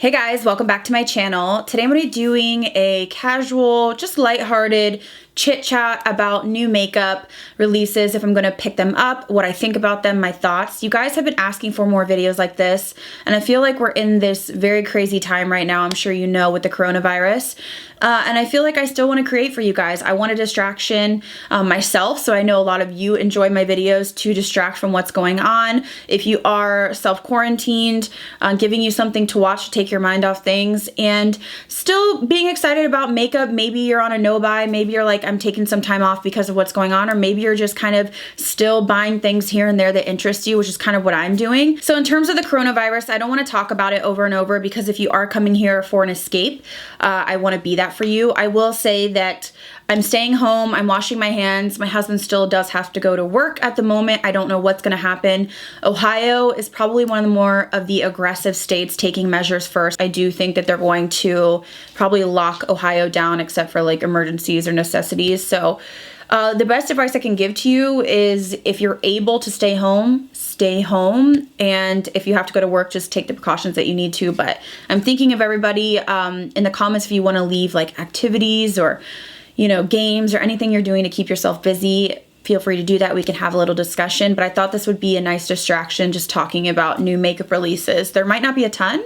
Hey guys, welcome back to my channel. Today I'm going to be doing a casual, just lighthearted chit chat about new makeup releases, if I'm going to pick them up, what I think about them, my thoughts. You guys have been asking for more videos like this, and I feel like we're in this very crazy time right now, I'm sure you know, with the coronavirus. And I feel like I still want to create for you guys. I want a distraction myself, so I know a lot of you enjoy my videos to distract from what's going on. If you are self-quarantined, giving you something to watch to take your mind off things, and still being excited about makeup. Maybe you're on a no-buy, maybe you're like, I'm taking some time off because of what's going on, or maybe you're just kind of still buying things here and there that interest you, which is kind of what I'm doing. So in terms of the coronavirus, I don't want to talk about it over and over, because if you are coming here for an escape, I want to be that for you. I will say that I'm staying home, I'm washing my hands. My husband still does have to go to work at the moment. I don't know what's going to happen. Ohio is probably one of the more of the aggressive states taking measures first. I do think that they're going to probably lock Ohio down except for like emergencies or necessities. So the best advice I can give to you is, if you're able to stay home, stay home. And if you have to go to work, just take the precautions that you need to. But I'm thinking of everybody in the comments if you want to leave like activities or, you know, games or anything you're doing to keep yourself busy. Feel free to do that. We can have a little discussion. But I thought this would be a nice distraction, just talking about new makeup releases. There might not be a ton,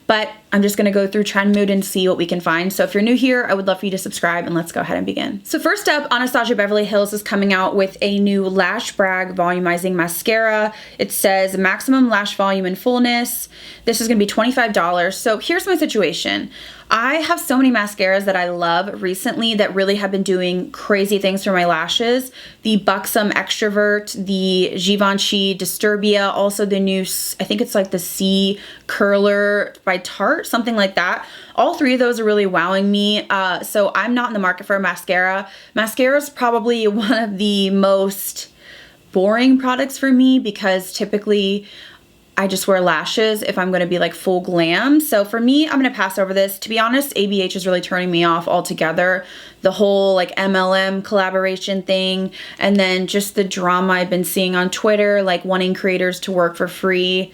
but I'm just going to go through Trend Mood and see what we can find. So if you're new here, I would love for you to subscribe, and let's go ahead and begin. So first up, Anastasia Beverly Hills is coming out with a new Lash Brag Volumizing Mascara. It says maximum lash volume and fullness. This is going to be $25. So here's my situation. I have so many mascaras that I love recently that really have been doing crazy things for my lashes. The Buxom Extrovert, the Givenchy Disturbia, also the new, I think it's like the C Curler by Tarte, something like that. All three of those are really wowing me. So I'm not in the market for a mascara. Mascara is probably one of the most boring products for me, because typically I just wear lashes if I'm going to be like full glam. So for me, I'm going to pass over this. To be honest, ABH is really turning me off altogether. The whole like MLM collaboration thing, and then just the drama I've been seeing on Twitter, like wanting creators to work for free.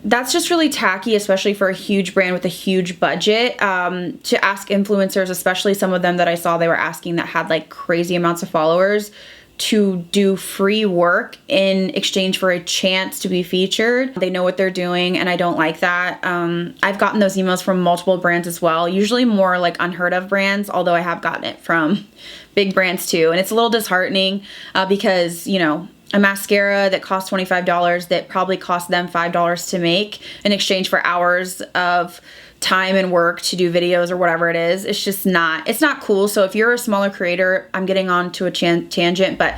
That's just really tacky, especially for a huge brand with a huge budget, to ask influencers, especially some of them that I saw they were asking that had like crazy amounts of followers, to do free work in exchange for a chance to be featured. They know what they're doing, and I don't like that. I've gotten those emails from multiple brands as well, usually more like unheard of brands, although I have gotten it from big brands too. And it's a little disheartening because, you know, a mascara that costs $25 that probably cost them $5 to make in exchange for hours of time and work to do videos or whatever it is. It's just not, it's not cool. So if you're a smaller creator, I'm getting on to a tangent, but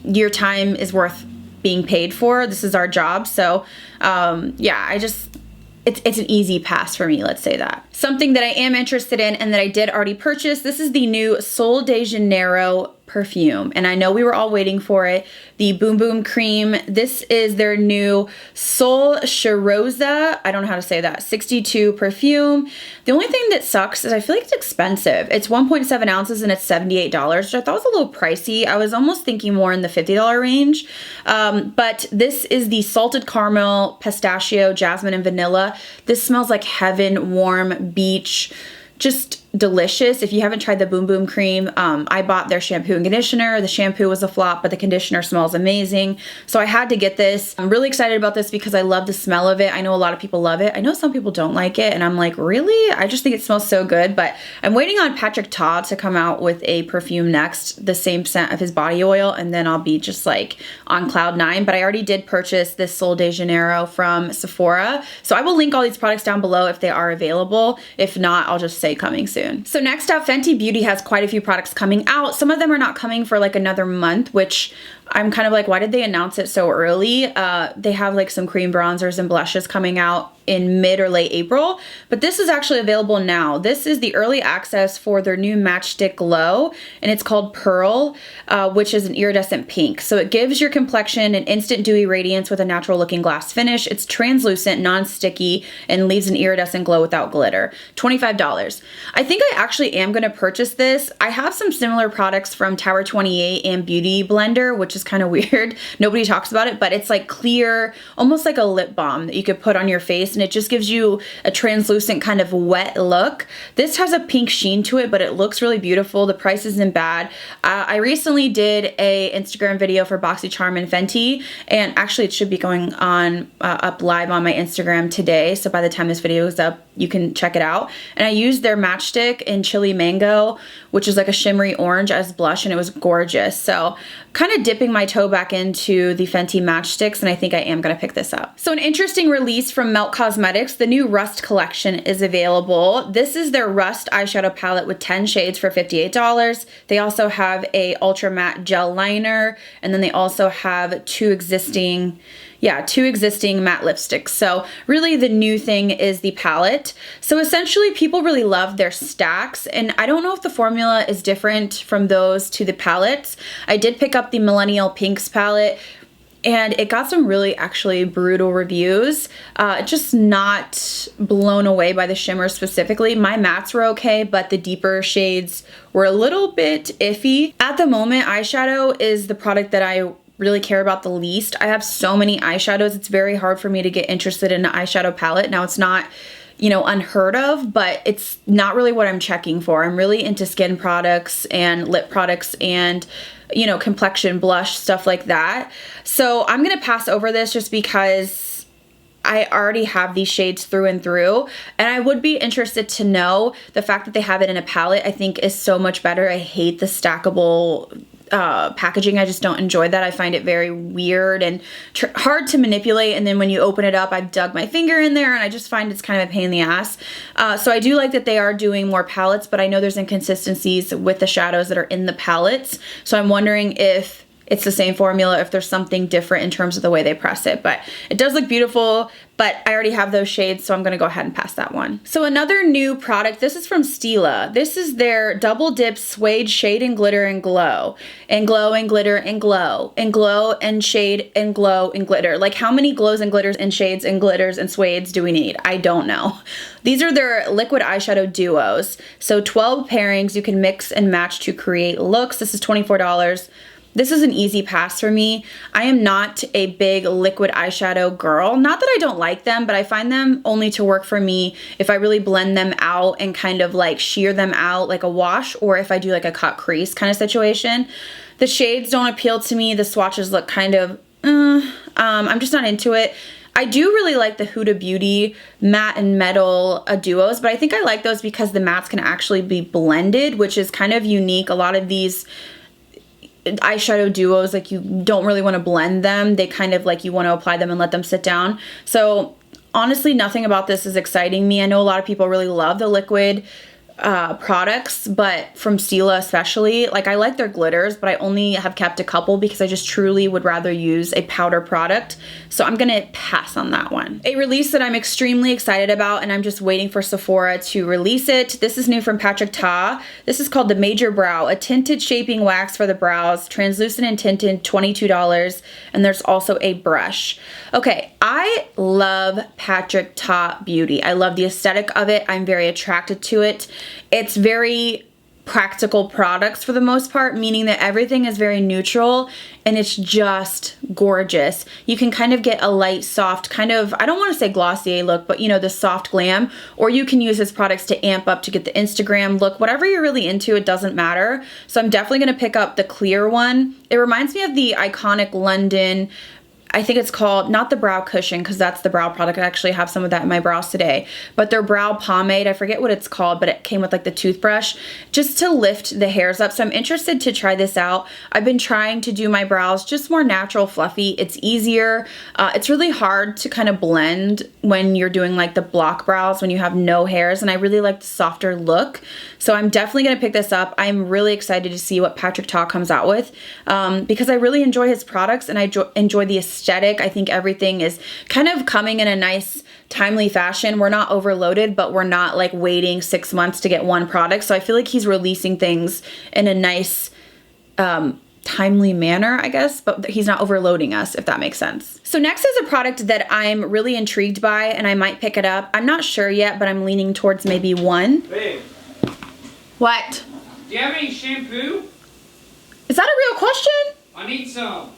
your time is worth being paid for. This is our job. So yeah, it's an easy pass for me, let's say that. Something that I am interested in and that I did already purchase, this is the new Sol de Janeiro perfume, and I know we were all waiting for it. The Boom Boom Cream. This is their new Sol Cheirosa, I don't know how to say that, 62 perfume. The only thing that sucks is I feel like it's expensive. It's 1.7 ounces and it's $78, which I thought was a little pricey. I was almost thinking more in the $50 range. But this is the Salted Caramel, Pistachio, Jasmine, and Vanilla. This smells like heaven, warm, beach, just delicious. If you haven't tried the Boom Boom Cream, I bought their shampoo and conditioner. The shampoo was a flop, but the conditioner smells amazing. So I had to get this. I'm really excited about this because I love the smell of it. I know a lot of people love it. I know some people don't like it, and I'm like, really? I just think it smells so good. But I'm waiting on Patrick Ta to come out with a perfume next, the same scent of his body oil, and then I'll be just like on cloud nine. But I already did purchase this Sol de Janeiro from Sephora. So I will link all these products down below if they are available. If not, I'll just say coming soon. So next up, Venti Beauty has quite a few products coming out. Some of them are not coming for like another month, which I'm kind of like, why did they announce it so early? They have like some cream bronzers and blushes coming out in mid or late April, but this is actually available now. This is the early access for their new Matchstick Glow, and it's called Pearl, which is an iridescent pink. So it gives your complexion an instant dewy radiance with a natural looking glass finish. It's translucent, non-sticky, and leaves an iridescent glow without glitter. $25. I think I actually am going to purchase this. I have some similar products from Tower 28 and Beauty Blender, which is is kind of weird. Nobody talks about it, but it's like clear, almost like a lip balm that you could put on your face, and it just gives you a translucent kind of wet look. This has a pink sheen to it, but it looks really beautiful. The price isn't bad. I recently did a Instagram video for BoxyCharm and Venti, and actually it should be going on up live on my Instagram today, so by the time this video is up, you can check it out. And I used their matchstick in Chili Mango, which is like a shimmery orange as blush, and it was gorgeous. So kind of dipping my toe back into the Fenty matchsticks, and I think I am gonna pick this up. So an interesting release from Oprah Cosmetics, the new Rust collection is available. This is their Rust eyeshadow palette with 10 shades for $58. They also have a ultra matte gel liner, and then they also have two existing matte lipsticks. So really the new thing is the palette. So essentially people really love their stacks, and I don't know if the formula is different from those to the palettes. I did pick up the Millennial Pinks palette, and it got some really actually brutal reviews. Just not blown away by the shimmer specifically. My mattes were okay, but the deeper shades were a little bit iffy. At the moment, eyeshadow is the product that I really care about the least. I have so many eyeshadows, it's very hard for me to get interested in an eyeshadow palette. Now it's not, you know, unheard of, but it's not really what I'm checking for. I'm really into skin products and lip products and, you know, complexion, blush, stuff like that. So I'm gonna pass over this just because I already have these shades through and through, and I would be interested to know the fact that they have it in a palette. I think is so much better. I hate the stackable packaging. I just don't enjoy that. I find it very weird and hard to manipulate, and then when you open it up, I've dug my finger in there and I just find it's kind of a pain in the ass. So I do like that they are doing more palettes, but I know there's inconsistencies with the shadows that are in the palettes, so I'm wondering if it's the same formula, if there's something different in terms of the way they press it. But it does look beautiful, but I already have those shades, so I'm gonna go ahead and pass that one. So another new product, this is from Stila. This is their Double Dip Suede Shade and Glitter and Glow. And glow and glitter and glow. And glow and shade and glow and glitter. Like, how many glows and glitters and shades and glitters and suedes do we need? I don't know. These are their liquid eyeshadow duos. So 12 pairings you can mix and match to create looks. This is $24. This is an easy pass for me. I am not a big liquid eyeshadow girl. Not that I don't like them, but I find them only to work for me if I really blend them out and kind of like sheer them out like a wash, or if I do like a cut crease kind of situation. The shades don't appeal to me. The swatches look kind of, I'm just not into it. I do really like the Huda Beauty matte and metal duos, but I think I like those because the mattes can actually be blended, which is kind of unique. A lot of these eyeshadow duos, like, you don't really want to blend them. They kind of like, you want to apply them and let them sit down. So honestly, nothing about this is exciting me. I know a lot of people really love the liquid products, but from Stila especially, like, I like their glitters, but I only have kept a couple because I just truly would rather use a powder product. So I'm gonna pass on that one. A release that I'm extremely excited about, and I'm just waiting for Sephora to release it. This is new from Patrick Ta. This is called the Major Brow, a tinted shaping wax for the brows, translucent and tinted, $22, and there's also a brush. Okay, I love Patrick Ta Beauty. I love the aesthetic of it. I'm very attracted to it. It's very practical products for the most part, meaning that everything is very neutral and it's just gorgeous. You can kind of get a light, soft, kind of, I don't want to say Glossier look, but you know, the soft glam, or you can use his products to amp up to get the Instagram look. Whatever you're really into, it doesn't matter. So I'm definitely going to pick up the clear one. It reminds me of the iconic London, I think it's called, not the brow cushion, because that's the brow product. I actually have some of that in my brows today. But their brow pomade, I forget what it's called, but it came with like the toothbrush, just to lift the hairs up. So I'm interested to try this out. I've been trying to do my brows just more natural, fluffy. It's easier. It's really hard to kind of blend when you're doing like the block brows, when you have no hairs, and I really like the softer look. So I'm definitely going to pick this up. I'm really excited to see what Patrick Ta comes out with, because I really enjoy his products and I enjoy the aesthetic. I think everything is kind of coming in a nice, timely fashion. We're not overloaded, but we're not like waiting 6 months to get one product. So I feel like he's releasing things in a nice, timely manner, I guess, but he's not overloading us, if that makes sense. So next is a product that I'm really intrigued by and I might pick it up. I'm not sure yet, but I'm leaning towards maybe one. Babe. What? Do you have any shampoo? Is that a real question? I need some.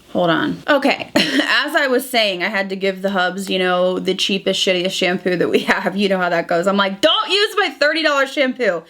Hold on. Okay, as I was saying, I had to give the hubs, you know, the cheapest, shittiest shampoo that we have. You know how that goes. I'm like, don't use my $30 shampoo.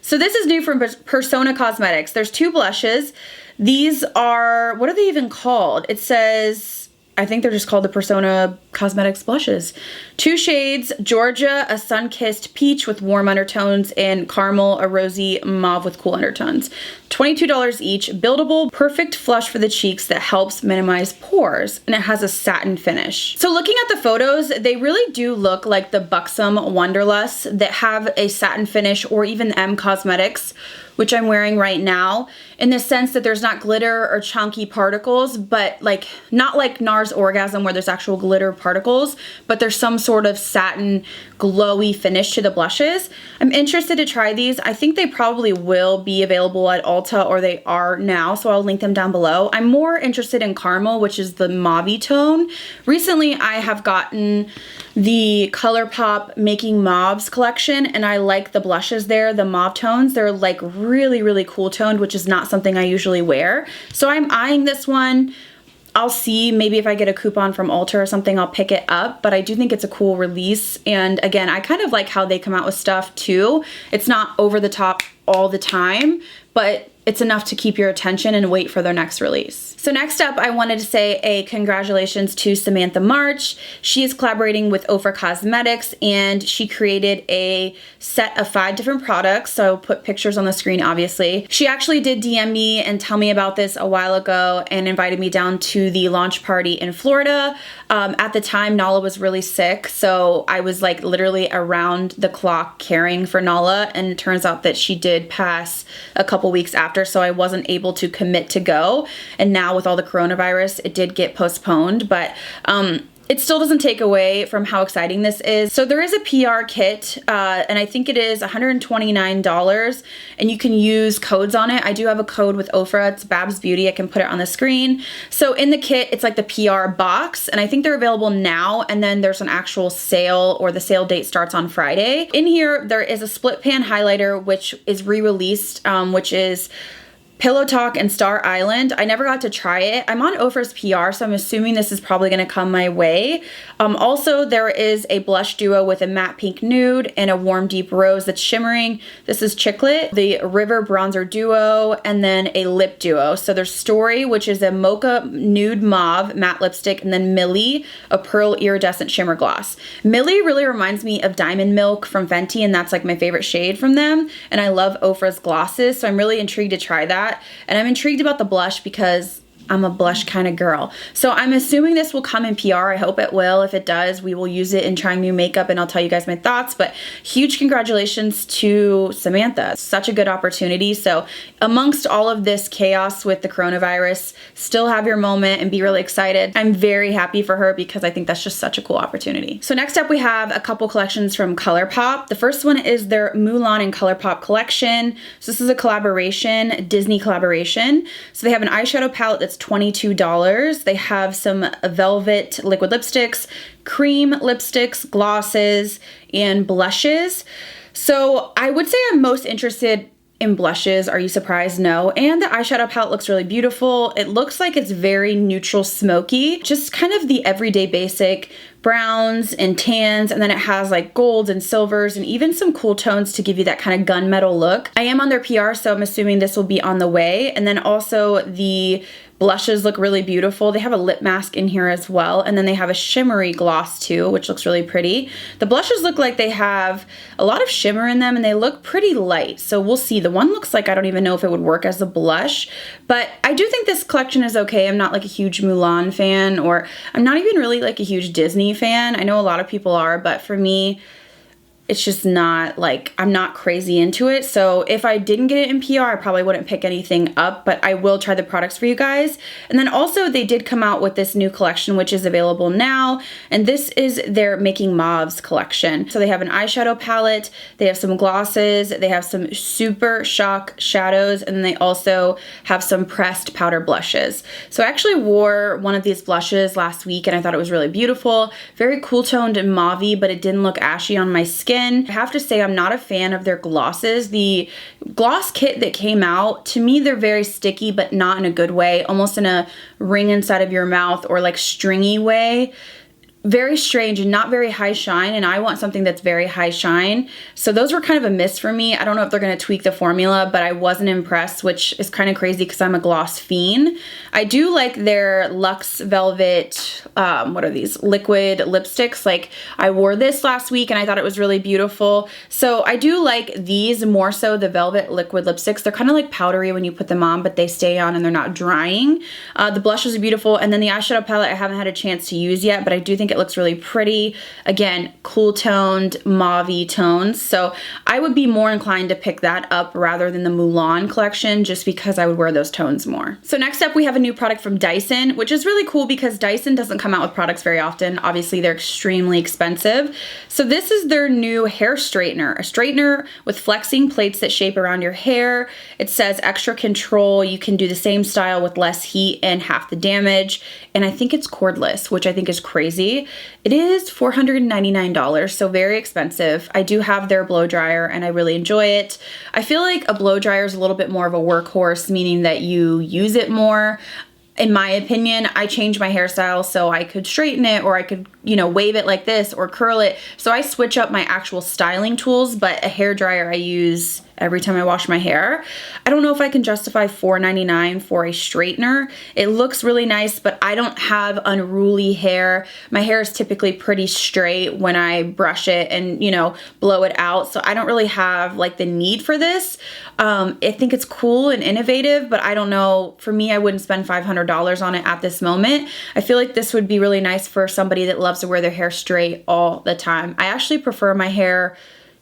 So this is new from Persona Cosmetics. There's 2 blushes. These are, what are they even called? It says, I think they're just called the Persona Cosmetics blushes. 2 shades, Georgia, a sun-kissed peach with warm undertones, and caramel, a rosy mauve with cool undertones. $22 each, buildable, perfect flush for the cheeks that helps minimize pores, and it has a satin finish. So looking at the photos, they really do look like the Buxom Wonderlust that have a satin finish, or even M Cosmetics, which I'm wearing right now, in the sense that there's not glitter or chunky particles, but like, not like NARS Orgasm where there's actual glitter particles, but there's some sort of satin glowy finish to the blushes. I'm interested to try these. I think they probably will be available at Ulta, or they are now, so I'll link them down below. I'm more interested in Caramel, which is the mauve tone. Recently, I have gotten the Colourpop Making Mauves collection, and I like the blushes there, the mauve tones. They're like really, really cool toned, which is not something I usually wear. So I'm eyeing this one. I'll see, maybe if I get a coupon from Ulta or something, I'll pick it up, but I do think it's a cool release. And again, I kind of like how they come out with stuff too. It's not over the top all the time, but it's enough to keep your attention and wait for their next release. So next up, I wanted to say a congratulations to Samantha March. She is collaborating with Oprah Cosmetics, and she created a set of 5 different products. So I'll put pictures on the screen, obviously. She actually did DM me and tell me about this a while ago and invited me down to the launch party in Florida. At the time, Nala was really sick, so I was like literally around the clock caring for Nala, and it turns out that she did pass a couple weeks after, so I wasn't able to commit to go. And now with all the coronavirus, it did get postponed, but it still doesn't take away from how exciting this is. So there is a PR kit, and I think it is $129, and you can use codes on it. I do have a code with Oprah. It's BabsBeauty. I can put it on the screen. So in the kit, it's like the PR box, and I think they're available now, and then there's an actual sale, or the sale date starts on Friday. In here, there is a split pan highlighter, which is re-released, which is Pillow Talk and Star Island. I never got to try it. I'm on Oprah's PR, so I'm assuming this is probably going to come my way. Also, there is a blush duo with a matte pink nude and a warm deep rose that's shimmering. This is Chicklet, the River Bronzer duo, and then a lip duo. So there's Story, which is a mocha nude mauve matte lipstick, and then Millie, a pearl iridescent shimmer gloss. Millie really reminds me of Diamond Milk from Venti, and that's like my favorite shade from them. And I love Oprah's glosses, so I'm really intrigued to try that. And I'm intrigued about the blush because I'm a blush kind of girl. So I'm assuming this will come in PR. I hope it will. If it does, we will use it in trying new makeup, and I'll tell you guys my thoughts. But huge congratulations to Samantha. Such a good opportunity. So amongst all of this chaos with the coronavirus, still have your moment and be really excited. I'm very happy for her because I think that's just such a cool opportunity. So next up, we have a couple collections from Colourpop. The first one is their Mulan and Colourpop collection. So this is a collaboration, Disney collaboration. So they have an eyeshadow palette that's $22. They have some velvet liquid lipsticks, cream lipsticks, glosses, and blushes. So I would say I'm most interested in blushes. Are you surprised? No. And the eyeshadow palette looks really beautiful. It looks like it's very neutral smoky, just kind of the everyday basic browns and tans, and then it has like golds and silvers and even some cool tones to give you that kind of gunmetal look. I am on their PR, so I'm assuming this will be on the way. And then also the blushes look really beautiful. They have a lip mask in here as well, and then they have a shimmery gloss too, which looks really pretty. The blushes look like they have a lot of shimmer in them, and they look pretty light, so we'll see. The one looks like I don't even know if it would work as a blush, but I do think this collection is okay. I'm not like a huge Mulan fan, or I'm not even really like a huge Disney fan. I know a lot of people are, but for me, it's just not like, I'm not crazy into it. So if I didn't get it in PR, I probably wouldn't pick anything up, but I will try the products for you guys. And then also they did come out with this new collection, which is available now. And this is their Making Mauves collection. So they have an eyeshadow palette, they have some glosses, they have some super shock shadows, and then they also have some pressed powder blushes. So I actually wore one of these blushes last week, and I thought it was really beautiful. Very cool toned and mauvey, but it didn't look ashy on my skin. skin. I have to say I'm not a fan of their glosses. The gloss kit that came out, to me they're very sticky, but not in a good way, almost in a ring inside of your mouth or like stringy way. Very strange and not very high shine, and I want something that's very high shine. So those were kind of a miss for me. I don't know if they're going to tweak the formula, but I wasn't impressed, which is kind of crazy because I'm a gloss fiend. I do like their Luxe Velvet, what are these, liquid lipsticks. Like, I wore this last week and I thought it was really beautiful. So I do like these more so, the Velvet liquid lipsticks. They're kind of like powdery when you put them on, but they stay on and they're not drying. The blushes are beautiful, and then the eyeshadow palette I haven't had a chance to use yet, but I do think it looks really pretty. Again, cool toned, mauve-y tones. So I would be more inclined to pick that up rather than the Mulan collection, just because I would wear those tones more. So next up, we have a new product from Dyson, which is really cool because Dyson doesn't come out with products very often. Obviously, they're extremely expensive. So this is their new hair straightener, a straightener with flexing plates that shape around your hair. It says extra control. You can do the same style with less heat and half the damage. And I think it's cordless, which I think is crazy. It is $499, so very expensive. I do have their blow dryer and I really enjoy it. I feel like a blow dryer is a little bit more of a workhorse, meaning that you use it more. In my opinion, I change my hairstyle so I could straighten it, or I could, you know, wave it like this or curl it. So I switch up my actual styling tools, but a hair dryer I use every time I wash my hair. I don't know if I can justify $4.99 for a straightener. It looks really nice, but I don't have unruly hair. My hair is typically pretty straight when I brush it and, you know, blow it out. So I don't really have like the need for this. I think it's cool and innovative, but I don't know. For me, I wouldn't spend $500 on it at this moment. I feel like this would be really nice for somebody that loves to wear their hair straight all the time. I actually prefer my hair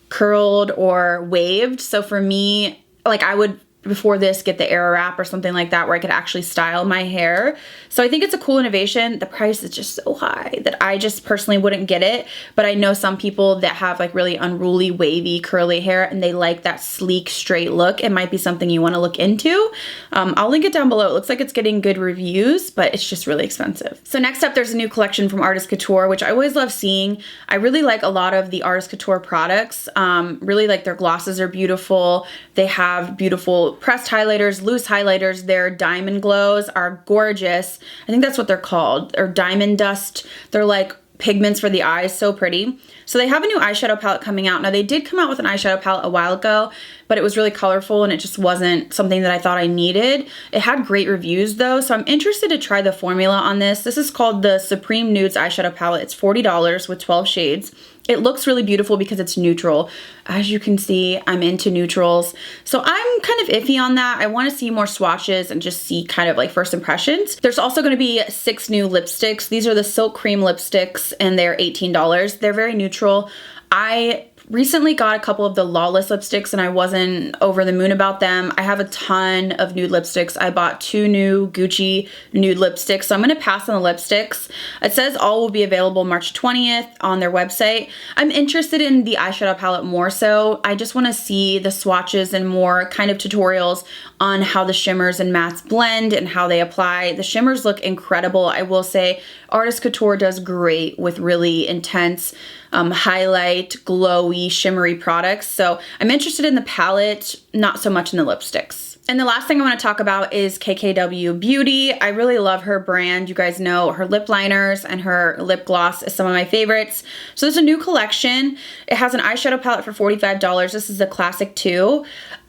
curled or waved. So for me, like, I would, before this, get the Air Wrap or something like that where I could actually style my hair. So I think it's a cool innovation. The price is just so high that I just personally wouldn't get it. But I know some people that have like really unruly, wavy, curly hair and they like that sleek, straight look. It might be something you want to look into. I'll link it down below. It looks like it's getting good reviews, but it's just really expensive. So next up, there's a new collection from Artist Couture, which I always love seeing. I really like a lot of the Artist Couture products. Really like their glosses are beautiful. They have beautiful pressed highlighters, loose highlighters. Their diamond glows are gorgeous. I think that's what they're called, or diamond dust. They're like pigments for the eyes, so pretty. So they have a new eyeshadow palette coming out. Now, they did come out with an eyeshadow palette a while ago, but it was really colorful and it just wasn't something that I thought I needed. It had great reviews though, so I'm interested to try the formula on this. This is called the Supreme Nudes eyeshadow palette. It's $40 with 12 shades. It looks really beautiful because it's neutral. As you can see, I'm into neutrals. So I'm kind of iffy on that. I want to see more swatches and just see kind of like first impressions. There's also going to be 6 new lipsticks. These are the Silk Cream lipsticks and they're $18. They're very neutral. I recently got a couple of the Lawless lipsticks and I wasn't over the moon about them. I have a ton of nude lipsticks. I bought 2 new Gucci nude lipsticks, so I'm going to pass on the lipsticks. It says all will be available March 20th on their website. I'm interested in the eyeshadow palette more so. I just want to see the swatches and more kind of tutorials on how the shimmers and mattes blend and how they apply. The shimmers look incredible. I will say Artist Couture does great with really intense highlight, glowy, shimmery products. So I'm interested in the palette, not so much in the lipsticks. And the last thing I want to talk about is KKW Beauty. I really love her brand. You guys know her lip liners and her lip gloss is some of my favorites. So there's a new collection. It has an eyeshadow palette for $45. This is the Classic 2.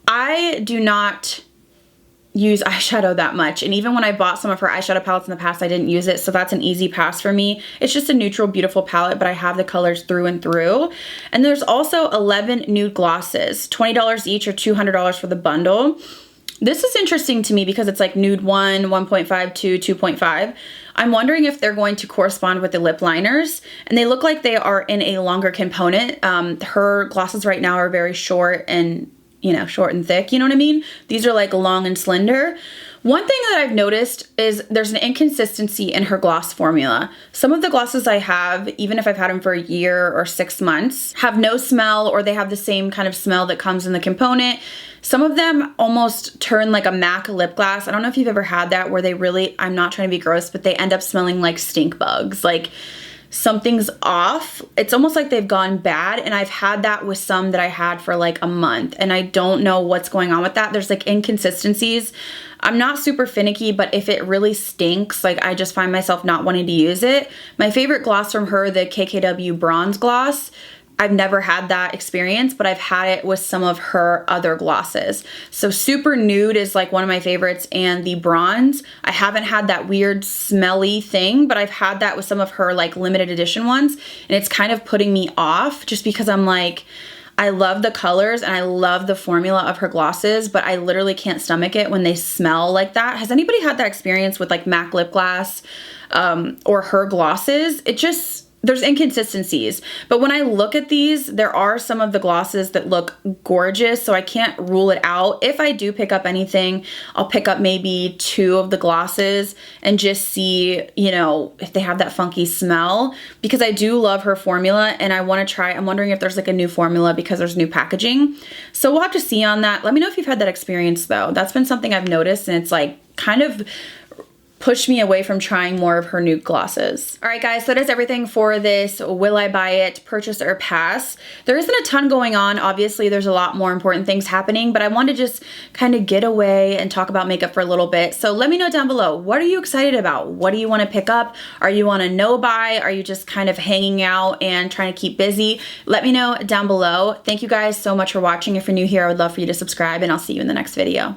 I do not use eyeshadow that much, and even when I bought some of her eyeshadow palettes in the past, I didn't use it, so that's an easy pass for me. It's just a neutral, beautiful palette, but I have the colors through and through. And there's also 11 nude glosses, $20 each or $200 for the bundle. This is interesting to me because it's like nude 1, 1.5, 2, 2.5. I'm wondering if they're going to correspond with the lip liners, and they look like they are in a longer component. Her glosses right now are very short and, you know, short and thick, you know what I mean? These are like long and slender. One thing that I've noticed is there's an inconsistency in her gloss formula. Some of the glosses I have, even if I've had them for a year or 6 months, have no smell, or they have the same kind of smell that comes in the component. Some of them almost turn like a MAC lip gloss. I don't know if you've ever had that where they really, I'm not trying to be gross, but they end up smelling like stink bugs. Like, something's off. It's almost like they've gone bad, and I've had that with some that I had for like a month, and I don't know what's going on with that. There's like inconsistencies. I'm not super finicky, but if it really stinks, like I just find myself not wanting to use it. My favorite gloss from her, the KKW Bronze Gloss, I've never had that experience, but I've had it with some of her other glosses. So Super Nude is like one of my favorites, and the Bronze, I haven't had that weird smelly thing, but I've had that with some of her like limited edition ones, and it's kind of putting me off just because I'm like, I love the colors and I love the formula of her glosses, but I literally can't stomach it when they smell like that. Has anybody had that experience with like MAC lip gloss or her glosses? It just, there's inconsistencies. But when I look at these, there are some of the glosses that look gorgeous, so I can't rule it out. If I do pick up anything, I'll pick up maybe 2 of the glosses and just see, you know, if they have that funky smell, because I do love her formula and I want to try. I'm wondering if there's like a new formula because there's new packaging. So we'll have to see on that. Let me know if you've had that experience though. That's been something I've noticed, and it's like kind of pushed me away from trying more of her nude glosses. All right, guys, so that is everything for this will I buy it, purchase or pass. There isn't a ton going on. Obviously, there's a lot more important things happening, but I want to just kind of get away and talk about makeup for a little bit. So let me know down below, what are you excited about? What do you want to pick up? Are you on a no buy? Are you just kind of hanging out and trying to keep busy? Let me know down below. Thank you guys so much for watching. If you're new here, I would love for you to subscribe, and I'll see you in the next video.